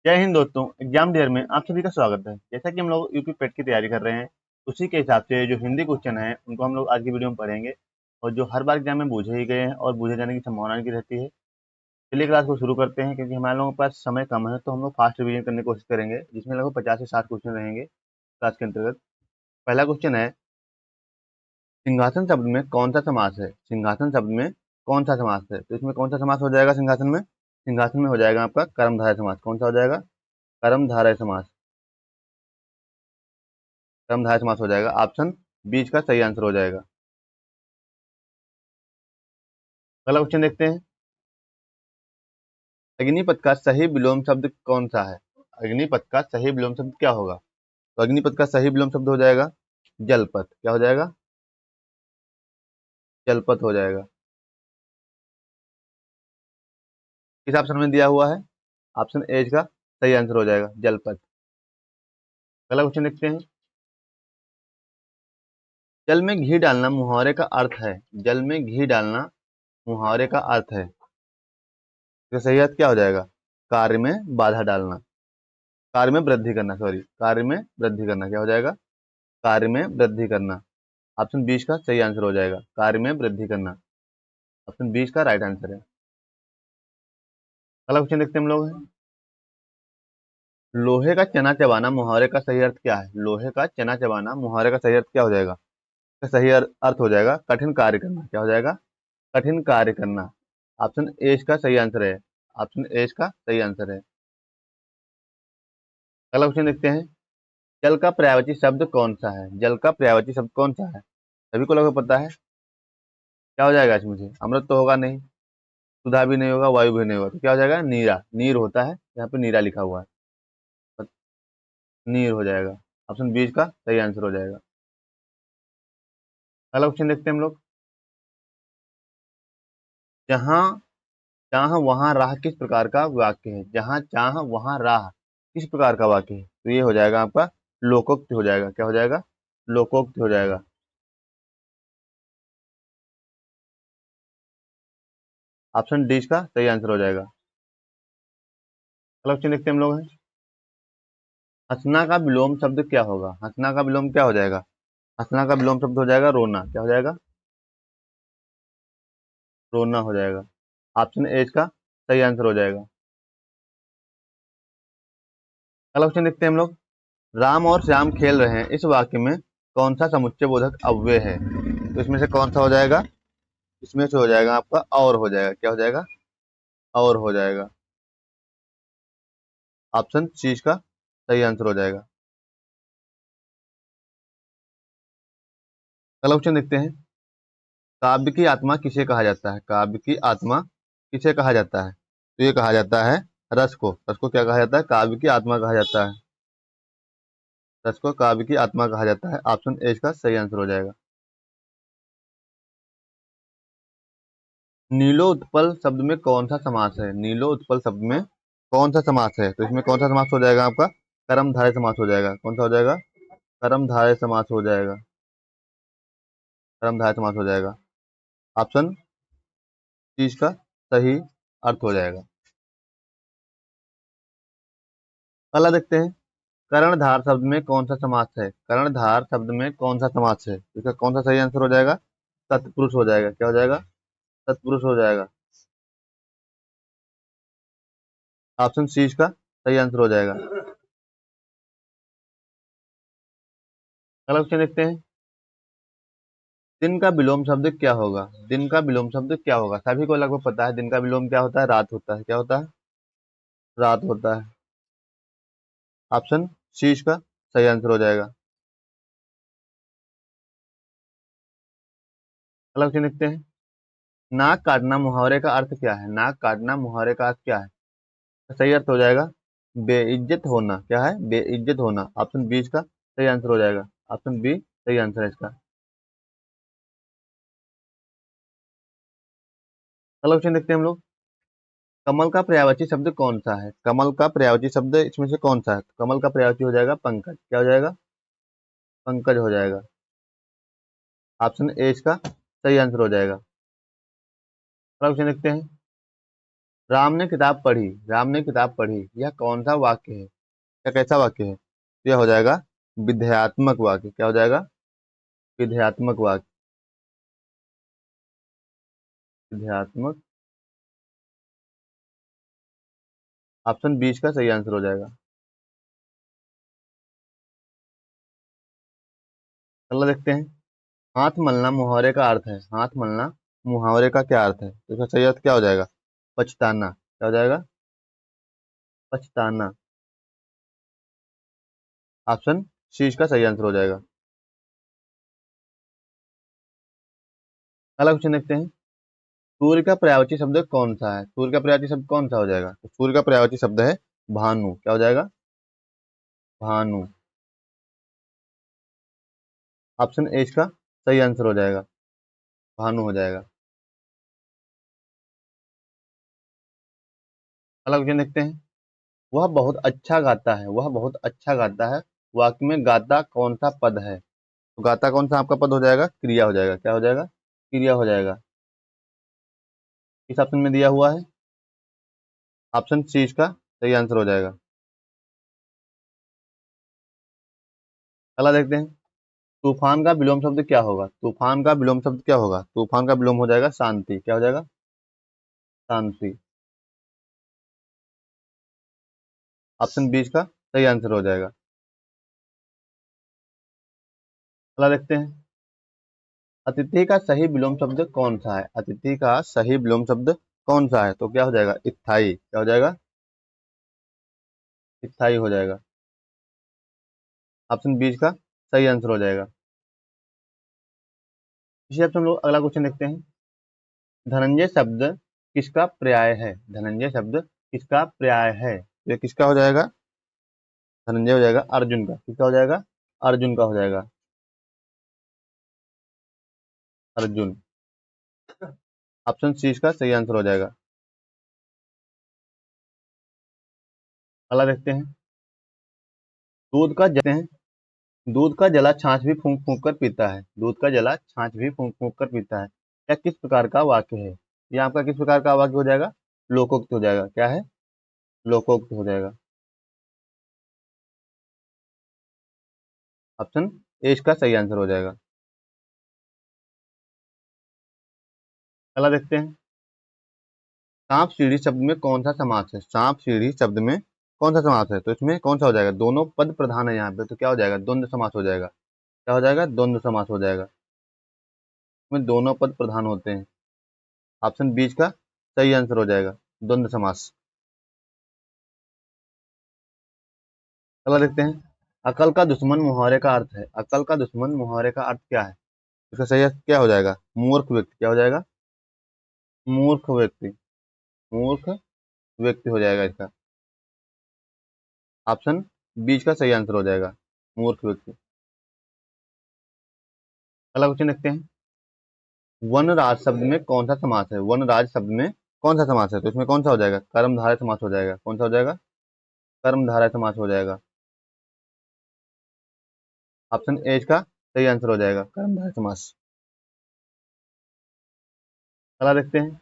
जय हिंद दोस्तों। Exam dare में आप सभी का स्वागत है। जैसा कि हम लोग यूपी पेट की तैयारी कर रहे हैं, उसी के हिसाब से जो हिंदी क्वेश्चन है उनको हम लोग आज की वीडियो में पढ़ेंगे और जो हर बार एग्जाम में पूछे ही गए हैं और पूछे जाने की संभावना की रहती है। चलिए क्लास को शुरू करते हैं। क्योंकि हमारे लोगों के पास समय कम है तो हम लोग फास्ट रिवीजन करने की कोशिश करेंगे, जिसमें लगभग 50 से 60 क्वेश्चन रहेंगे क्लास के अंतर्गत। पहला क्वेश्चन है, सिंहासन शब्द में कौन सा समास है? सिंहासन शब्द में कौन सा समास है? तो इसमें कौन सा समास हो जाएगा? सिंहासन में हो जाएगा आपका कर्मधारय समास। कौन सा हो जाएगा? कर्मधारय समास। कर्मधारय समास हो जाएगा। ऑप्शन बीच का सही आंसर हो जाएगा। अगला क्वेश्चन देखते हैं, अग्निपथ का सही विलोम शब्द कौन सा है? अग्निपथ का सही विलोम शब्द क्या होगा? तो अग्निपथ का सही विलोम शब्द हो जाएगा जलपथ। क्या हो जाएगा? जलपथ हो जाएगा। किस ऑप्शन में दिया हुआ है? ऑप्शन एज का सही आंसर हो जाएगा, जलपथ। अगला क्वेश्चन देखते हैं, जल में घी डालना मुहावरे का अर्थ है। जल में घी डालना मुहावरे का अर्थ है। इसका सही अर्थ क्या हो जाएगा? कार्य में बाधा डालना, कार्य में वृद्धि करना, सॉरी, कार्य में वृद्धि करना। क्या हो जाएगा? कार्य में वृद्धि करना। ऑप्शन 20 का सही आंसर हो जाएगा, कार्य में वृद्धि करना। ऑप्शन 20 का राइट आंसर है। अगला क्वेश्चन देखते हैं हम लोग, लोहे का चना चबाना मुहावरे का सही अर्थ क्या है? लोहे का चना चबाना मुहावरे का सही अर्थ क्या हो जाएगा? इसका सही अर्थ हो जाएगा कठिन कार्य करना। क्या हो जाएगा? कठिन कार्य करना। ऑप्शन ए का सही आंसर है। ऑप्शन ए का सही आंसर है। अगला क्वेश्चन देखते हैं, जल का पर्यायवाची शब्द कौन सा है? जल का पर्यायवाची शब्द कौन सा है? सभी को लगभग पता है। क्या हो जाएगा इसमें से? अमृत तो होगा नहीं, सुधा भी नहीं होगा, वायु भी नहीं होगा, तो क्या हो जाएगा? नीरा। नीर होता है, यहाँ पे नीरा लिखा हुआ है, तो नीर हो जाएगा। ऑप्शन 20 का सही आंसर हो जाएगा। अगला क्वेश्चन देखते हैं हम लोग, जहाँ चाह वहाँ राह किस प्रकार का वाक्य है? जहाँ चाह वहाँ राह किस प्रकार का वाक्य है? तो ये हो जाएगा आपका लोकोक्ति हो जाएगा। क्या हो जाएगा? लोकोक्ति हो जाएगा। ऑप्शन डी का सही आंसर हो जाएगा। अगला क्वेश्चन देखते हैं हम लोग, हंसना का विलोम शब्द क्या होगा? हंसना का विलोम क्या हो जाएगा? हंसना का विलोम शब्द हो जाएगा रोना। क्या हो जाएगा? रोना हो जाएगा। ऑप्शन एज का सही आंसर हो जाएगा। अगला क्वेश्चन देखते हैं हम लोग, राम और श्याम खेल रहे हैं, इस वाक्य में कौन सा समुच्चय बोधक अव्यय है? तो इसमें से कौन सा हो जाएगा? इसमें से हो जाएगा आपका और हो जाएगा। क्या हो जाएगा? और हो जाएगा। ऑप्शन सी का सही आंसर हो जाएगा। अगला क्वेश्चन देखते हैं, काव्य की आत्मा किसे कहा जाता है? काव्य की आत्मा किसे कहा जाता है? तो ये कहा जाता है रस को। रस को क्या कहा जाता है? काव्य की आत्मा कहा जाता है। रस को काव्य की आत्मा कहा जाता है। ऑप्शन ए का सही आंसर हो जाएगा। नीलोत्पल शब्द में कौन सा समास है? नीलोत्पल शब्द में कौन सा समास है? तो इसमें कौन सा समास हो जाएगा आपका? कर्मधारय समास हो जाएगा। कौन सा हो जाएगा? कर्मधारय समास हो जाएगा। कर्मधारय समास हो जाएगा। ऑप्शन सी का सही अर्थ हो जाएगा। अगला देखते हैं, कर्णधार शब्द में कौन सा समास है? कर्णधार शब्द में कौन सा समास है? इसका कौन सा सही आंसर हो जाएगा? तत्पुरुष हो जाएगा। क्या हो जाएगा? तत्पुरुष हो जाएगा। ऑप्शन सी का सही आंसर हो जाएगा। अगला क्वेश्चन देखते हैं, दिन का विलोम शब्द क्या होगा? दिन का विलोम शब्द क्या होगा? सभी को लगभग पता है, दिन का विलोम क्या होता है? रात होता है। क्या होता है? रात होता है। ऑप्शन सी का सही आंसर हो जाएगा। अगला क्वेश्चन देखते हैं, नाक काटना मुहावरे का अर्थ क्या है? नाक काटना मुहावरे का अर्थ क्या है? सही अर्थ हो जाएगा बेइज्जत होना। क्या है? बेइज्जत होना। ऑप्शन बी का सही आंसर हो जाएगा। ऑप्शन बी सही आंसर है इसका। अगला क्वेश्चन देखते हैं हम लोग, कमल का पर्यायवाची शब्द कौन सा है? कमल का पर्यायवाची शब्द इसमें से कौन सा है? कमल का पर्यायवाची हो जाएगा पंकज। क्या हो जाएगा? पंकज हो जाएगा। ऑप्शन ए इसका सही आंसर हो जाएगा। अगला क्वेश्चन देखते हैं, राम ने किताब पढ़ी, राम ने किताब पढ़ी, यह कौन सा वाक्य है? यह कैसा वाक्य है? यह हो जाएगा विधेयात्मक वाक्य। क्या हो जाएगा? विधेयात्मक वाक्य। विधेयात्मक। ऑप्शन बीच का सही आंसर हो जाएगा। अगला देखते हैं। हाथ मलना मुहावरे का अर्थ है। हाथ मलना मुहावरे का क्या अर्थ है? तो इसका सही अर्थ क्या हो जाएगा? पछताना। क्या हो जाएगा? पछताना। ऑप्शन सी इसका सही आंसर हो जाएगा। अगला क्वेश्चन देखते हैं। सूर्य का पर्यायवाची शब्द कौन सा है? सूर्य का पर्यायवाची शब्द कौन सा हो जाएगा? तो सूर्य का पर्यायवाची शब्द है भानु। क्या हो जाएगा? भानु। ऑप्शन ए इसका सही आंसर हो जाएगा। भानु हो जाएगा। अगला क्वेश्चन देखते हैं। वह बहुत अच्छा गाता है। वह बहुत अच्छा गाता है। वाक्य में गाता कौन सा पद है? तो गाता कौन सा आपका पद हो जाएगा? क्रिया हो जाएगा। क्या हो जाएगा? क्रिया हो जाएगा। इस ऑप्शन में दिया हुआ है। ऑप्शन सी इसका सही आंसर हो जाएगा। अगला देखते हैं। तूफान का विलोम शब्द क्या होगा? तूफान का विलोम शब्द क्या होगा? तूफान का विलोम हो जाएगा शांति। क्या हो जाएगा? शांति। ऑप्शन बी इसका सही आंसर हो जाएगा। अगला देखते हैं। अतिथि का सही विलोम शब्द कौन सा है? अतिथि का सही विलोम शब्द कौन सा है? तो क्या हो जाएगा? स्थाई। क्या हो जाएगा? स्थाई हो जाएगा। ऑप्शन बी इसका सही आंसर हो जाएगा। इसी अब हम लोग अगला क्वेश्चन देखते हैं। धनंजय शब्द किसका पर्याय है? धनंजय शब्द किसका पर्याय है? ये किसका हो जाएगा? धनंजय हो जाएगा अर्जुन का। किसका हो जाएगा? अर्जुन का हो जाएगा। अर्जुन। ऑप्शन सी इसका सही आंसर हो जाएगा। अगला देखते हैं। दूध का जलते हैं। दूध का जला छाछ भी फूंक फूंक कर पीता है। दूध का जला छाछ भी फूंक फूंक कर पीता है। यह किस प्रकार का वाक्य है? यह आपका किस प्रकार का वाक्य हो जाएगा? लोकोक्त हो जाएगा। क्या है? लोकोक्त हो जाएगा। ऑप्शन ए इसका सही आंसर हो जाएगा। अगला देखते हैं। सांप सीढ़ी शब्द में कौन सा समास है? सांप सीढ़ी शब्द में कौन सा समास है? तो इसमें कौन सा हो जाएगा? दोनों पद प्रधान है यहाँ पे, तो क्या हो जाएगा? द्वंद्व समास हो जाएगा। क्या हो जाएगा? द्वंद्व समास हो जाएगा। इसमें दोनों पद प्रधान होते हैं। ऑप्शन बीच का सही आंसर हो जाएगा। द्वंद्व समास। अगला देखते हैं। अकल का दुश्मन मुहावरे का अर्थ है। अकल का दुश्मन मुहावरे का अर्थ क्या है? इसका सही अर्थ क्या हो जाएगा? मूर्ख व्यक्ति। क्या हो जाएगा? मूर्ख व्यक्ति। मूर्ख व्यक्ति हो जाएगा इसका। ऑप्शन बीच का सही आंसर हो जाएगा। मूर्ख व्यक्ति। अगला क्वेश्चन देखते हैं। वनराज शब्द में कौन सा समास है? वनराज शब्द में कौन सा समास है? तो इसमें कौन सा हो जाएगा? कर्मधारय समास हो जाएगा। कौन सा हो जाएगा? कर्मधारय समास हो जाएगा। ऑप्शन ए इसका सही आंसर हो जाएगा। कर्मधारय समास। अगला देखते हैं।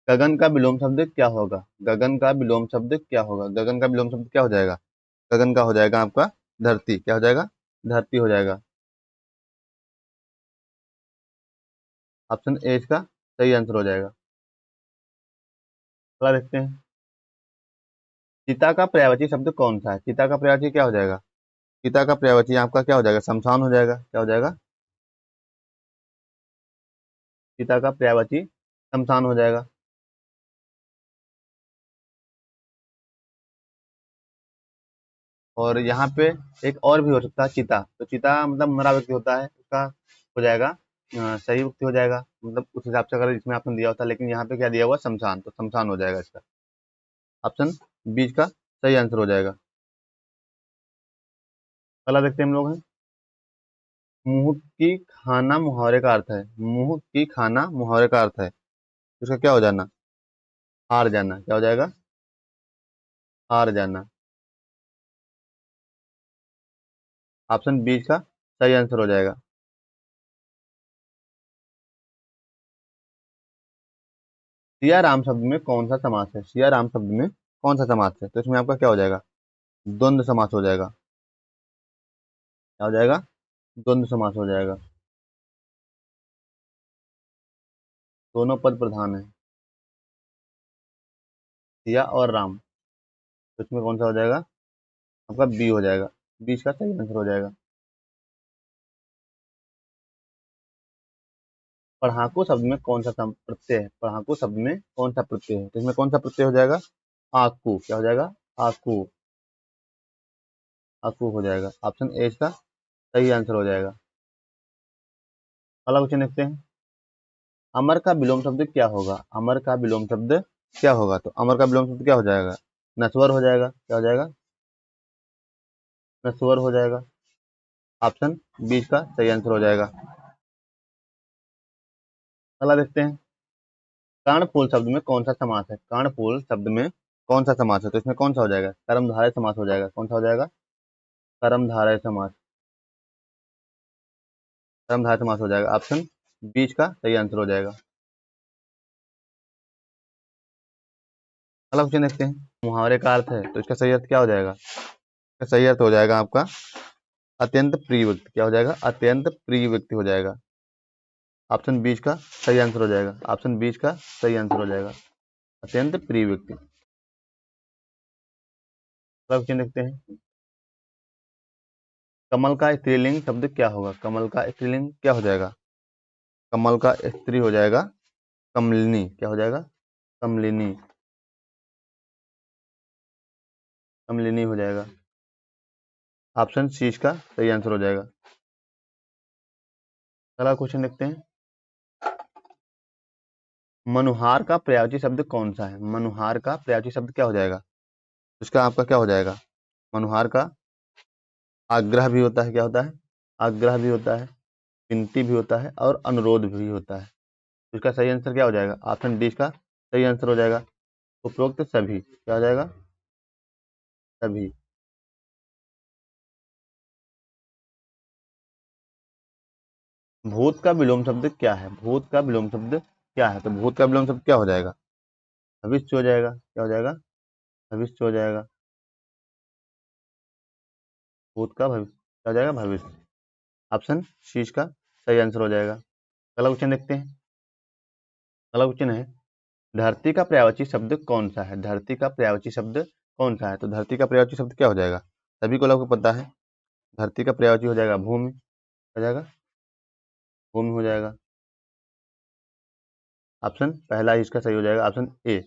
गगन का विलोम शब्द क्या होगा? गगन का विलोम शब्द क्या होगा? गगन का विलोम शब्द क्या हो जाएगा? गगन का हो जाएगा आपका धरती। क्या हो जाएगा? धरती हो जाएगा। ऑप्शन ए इसका सही आंसर हो जाएगा। अगला देखते हैं। चिता का पर्यायवाची शब्द कौन सा है? चिता का पर्यायवाची क्या हो जाएगा? चिता का पर्यायवाची आपका क्या हो जाएगा? शमशान हो जाएगा। क्या हो जाएगा? चिता का पर्यायवाची शमशान हो जाएगा। और यहाँ पे एक और भी हो सकता है चिता। तो चिता मतलब मरा व्यक्ति होता है, उसका हो जाएगा सही व्यक्ति हो जाएगा, मतलब उस हिसाब से अगर इसमें आपने दिया होता, लेकिन यहाँ पे क्या दिया हुआ? शमशान, तो शमशान हो जाएगा इसका। ऑप्शन बीच का सही आंसर हो जाएगा। अगला देखते हैं हम लोग हैं। मुंह की खाना मुहावरे का अर्थ है। मुंह की खाना मुहावरे का अर्थ है। इसका क्या हो जाना? हार जाना। क्या हो जाएगा? हार जाना। ऑप्शन बीच का सही आंसर हो जाएगा। सिया राम शब्द में कौन सा समास है? सिया राम शब्द में कौन सा समास है? तो इसमें आपका क्या हो जाएगा? द्वंद्व समास हो जाएगा। क्या हो जाएगा? द्वंद्व समास हो जाएगा। दोनों पद प्रधान है, सिया और राम। तो इसमें कौन सा हो जाएगा? आपका बी हो जाएगा। बीच का सही आंसर हो जाएगा। पढ़ाकू शब्द में कौन सा प्रत्यय है? पढ़ाकू शब्द में कौन सा प्रत्यय है? तो इसमें कौन सा प्रत्यय हो जाएगा? आकू। क्या हो जाएगा? आकू। आकू हो जाएगा। ऑप्शन ए इसका सही आंसर हो जाएगा। अगला क्वेश्चन देखते हैं। अमर का विलोम शब्द क्या होगा? अमर का विलोम शब्द क्या होगा? तो अमर का विलोम शब्द क्या हो जाएगा? नश्वर हो जाएगा। क्या हो जाएगा? नश्वर हो जाएगा। ऑप्शन बी का सही आंसर हो जाएगा। अगला देखते हैं। कर्णफूल शब्द में कौन सा समास है? कर्णफूल शब्द में कौन सा समास है? तो इसमें कौन सा हो जाएगा? कर्मधारय समास हो जाएगा। कौन सा हो जाएगा? कर्मधारय समास। कर्मधारय समास हो जाएगा। ऑप्शन बीच का सही आंसर हो जाएगा। अगला क्वेश्चन देखते हैं। मुहावरे का अर्थ है, तो इसका सही अर्थ क्या हो जाएगा? इसका सही अर्थ हो जाएगा आपका अत्यंत प्रिय व्यक्ति। क्या हो जाएगा? अत्यंत प्रिय व्यक्ति हो जाएगा। ऑप्शन बीच का सही आंसर हो जाएगा। ऑप्शन बीच का सही आंसर हो जाएगा, अत्यंत प्रिय व्यक्ति। अगला क्वेश्चन देखते हैं। कमल का स्त्रीलिंग शब्द क्या होगा? कमल का स्त्रीलिंग क्या हो जाएगा? कमल का स्त्री हो जाएगा कमलिनी। क्या हो जाएगा? कमलिनी। कमलिनी हो जाएगा। ऑप्शन सी इसका सही आंसर हो जाएगा। अगला क्वेश्चन देखते हैं। मनुहार का प्रयागी शब्द कौन सा है? मनुहार का प्रयागी शब्द क्या हो जाएगा? इसका आपका क्या हो जाएगा? मनुहार का आग्रह भी होता है। क्या होता है? आग्रह भी होता है, विनती भी होता है और अनुरोध भी होता है। तो इसका सही आंसर क्या हो जाएगा? ऑप्शन डी इसका सही आंसर हो जाएगा। उपरोक्त सभी। क्या हो जाएगा? सभी। भूत का विलोम शब्द क्या है? भूत का विलोम शब्द क्या है? तो भूत का विलोम शब्द क्या हो जाएगा? भविष्य हो जाएगा। क्या हो जाएगा? भविष्य हो जाएगा। भूत का भविष्य क्या हो जाएगा? भविष्य। ऑप्शन सी इसका सही आंसर हो जाएगा। अगला क्वेश्चन देखते हैं। अगला क्वेश्चन है। धरती का पर्यायवाची शब्द कौन सा है? धरती का पर्यायवाची शब्द कौन सा है? तो धरती का पर्यायवाची शब्द क्या हो जाएगा? सभी को लोगों को पता है। धरती का पर्यायवाची हो जाएगा भूमि। हो जाएगा? भूमि हो जाएगा। ऑप्शन पहला ही इसका सही हो जाएगा, ऑप्शन ए।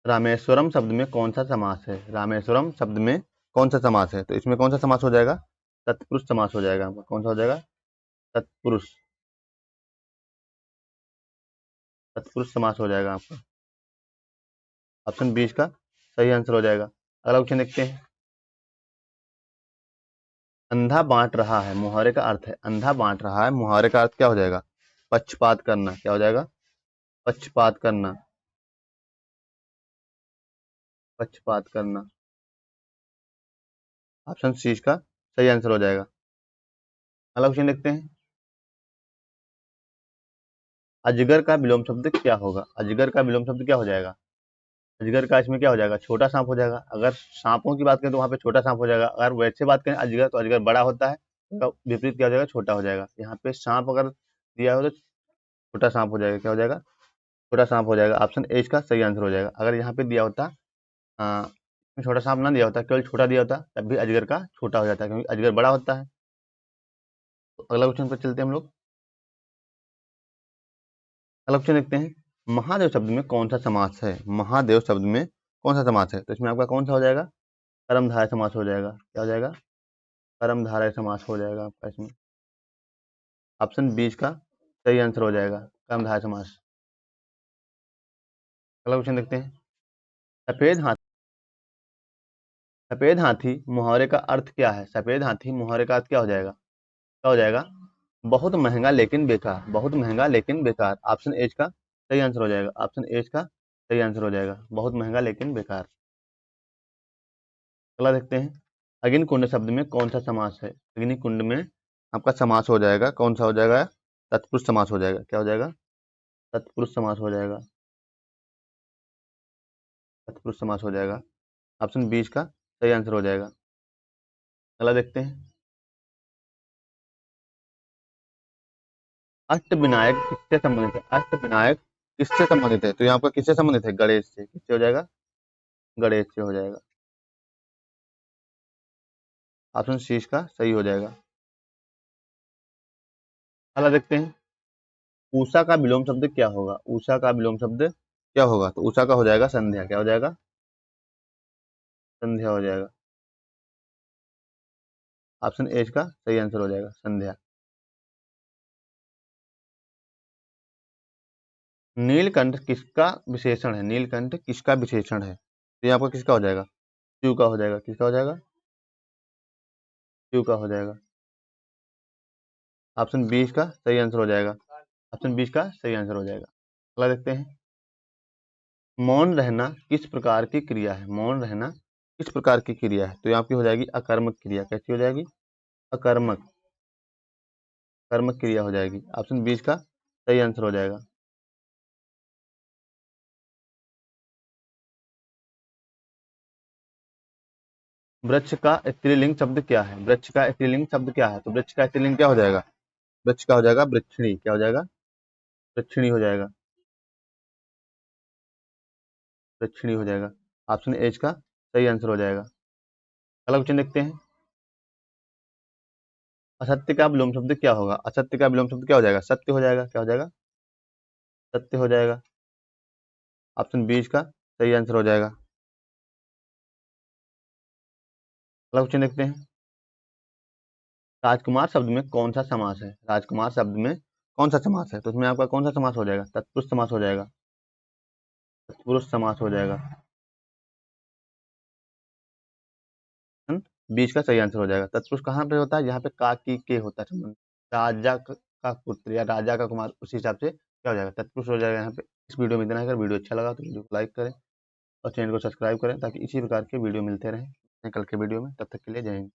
रामेश्वरम शब्द में कौन सा समास है? रामेश्वरम शब्द में कौन सा समास है? तो इसमें कौन सा समास हो जाएगा? तत्पुरुष समास हो जाएगा। कौन सा हो जाएगा? तत्पुरुष। तत्पुरुष समास हो जाएगा आपका। ऑप्शन बी का सही आंसर हो जाएगा। अगला क्वेश्चन देखते हैं। अंधा बांट रहा है, मुहावरे का अर्थ है अंधा बांट रहा है। मुहावरे का अर्थ क्या हो जाएगा? पक्षपात करना। क्या हो जाएगा? पक्षपात करना। पक्षपात करना। ऑप्शन सी का सही आंसर हो जाएगा। अगला क्वेश्चन देखते हैं। अजगर का विलोम शब्द क्या होगा? अजगर का विलोम शब्द क्या हो जाएगा? अजगर का इसमें क्या हो जाएगा? छोटा सांप हो जाएगा। अगर सांपों की बात करें तो वहां पे छोटा सांप हो जाएगा। अगर वैसे बात करें अजगर, तो अजगर बड़ा होता है, तो विपरीत क्या हो जाएगा? छोटा हो जाएगा। यहाँ पे सांप अगर दिया हो तो छोटा सांप हो जाएगा। क्या हो जाएगा? छोटा सांप हो जाएगा। ऑप्शन ए इसका सही आंसर हो जाएगा। अगर यहाँ पे दिया होता छोटा सांप ना दिया होता, केवल छोटा दिया होता, तब भी अजगर का छोटा हो जाता है, क्योंकि अजगर बड़ा होता है। तो अगला क्वेश्चन पर चलते हैं हम लोग। अगला क्वेश्चन देखते हैं। महादेव शब्द में कौन सा समास है? महादेव शब्द में कौन सा समास है? तो इसमें आपका कौन सा हो जाएगा? कर्मधारय समास हो जाएगा। क्या हो जाएगा? कर्मधारय समास हो जाएगा आपका इसमें। ऑप्शन बी का सही आंसर हो जाएगा, कर्मधारय समास। अगला क्वेश्चन देखते हैं। सफेद हाथी। सफेद हाथी मुहावरे का अर्थ क्या है? सफेद हाथी मुहावरे का अर्थ क्या हो जाएगा? क्या हो जाएगा? बहुत महंगा लेकिन बेकार। बहुत महंगा लेकिन बेकार। ऑप्शन एज का सही आंसर हो जाएगा। ऑप्शन एज का सही आंसर हो जाएगा, बहुत महंगा लेकिन बेकार। अगला देखते हैं। अग्निकुंड शब्द में कौन सा समास है? अग्निकुंड में आपका समास हो जाएगा, कौन सा हो जाएगा? तत्पुरुष समास हो जाएगा। क्या हो जाएगा? तत्पुरुष समास हो जाएगा। तत्पुरुष समास हो जाएगा। ऑप्शन 20 का सही आंसर हो जाएगा। अगला देखते हैं। अष्टविनायक किससे संबंधित है? अष्टविनायक किससे संबंधित है? तो यहाँ पर किससे संबंधित है? गणेश से। किससे हो जाएगा? गणेश से हो जाएगा। ऑप्शन सी का सही हो जाएगा। अगला देखते हैं। उषा का विलोम शब्द क्या होगा? उषा का विलोम शब्द क्या होगा? तो उषा का हो जाएगा संध्या। क्या हो जाएगा? संध्या हो जाएगा। ऑप्शन ए का सही आंसर हो जाएगा, संध्या। नीलकंठ किसका विशेषण है? नीलकंठ किसका विशेषण है? तो ये आपका किसका हो जाएगा? शिव का हो जाएगा। किसका हो जाएगा? शिव का हो जाएगा। ऑप्शन 20 का सही आंसर हो जाएगा। ऑप्शन 20 का सही आंसर हो जाएगा। अगला देखते हैं। मौन रहना किस प्रकार की क्रिया है? मौन रहना किस प्रकार की क्रिया है? तो ये आपकी हो जाएगी अकर्मक क्रिया। कैसी हो जाएगी? अकर्मक। कर्मक क्रिया हो जाएगी। ऑप्शन 20 का सही आंसर हो जाएगा। वृक्ष का स्त्रीलिंग शब्द क्या है? वृक्ष का स्त्रीलिंग शब्द क्या है? तो वृक्ष का स्त्रीलिंग क्या हो जाएगा? वृक्ष का हो जाएगा वृक्षिणी। क्या हो जाएगा? वृक्षिणी हो जाएगा। वृक्षिणी हो जाएगा। ऑप्शन एच का सही आंसर हो जाएगा। अगला क्वेश्चन देखते हैं। असत्य का विलोम शब्द क्या होगा? असत्य का विलोम शब्द क्या हो जाएगा? सत्य हो जाएगा। क्या हो जाएगा? सत्य हो जाएगा। ऑप्शन 20 का सही आंसर हो जाएगा। अगला क्वेश्चन देखते हैं। राजकुमार शब्द में कौन सा समास है? राजकुमार शब्द में कौन सा समास है? तो उसमें आपका कौन सा समास हो जाएगा? तत्पुरुष समास हो जाएगा। तत्पुरुष समास हो जाएगा। 20 का सही आंसर हो जाएगा। तत्पुरुष कहाँ पे होता है? जहाँ पे का की के होता है संबंध। राजा का पुत्र या राजा का कुमार, उसी हिसाब से क्या हो जाएगा? तत्पुरुष हो जाएगा यहाँ पे। इस वीडियो में इतना है। अगर वीडियो अच्छा लगा तो वीडियो को लाइक करें और चैनल को सब्सक्राइब करें ताकि इसी प्रकार के वीडियो मिलते रहें कल के वीडियो में। तब तक के लिए जय हिंद।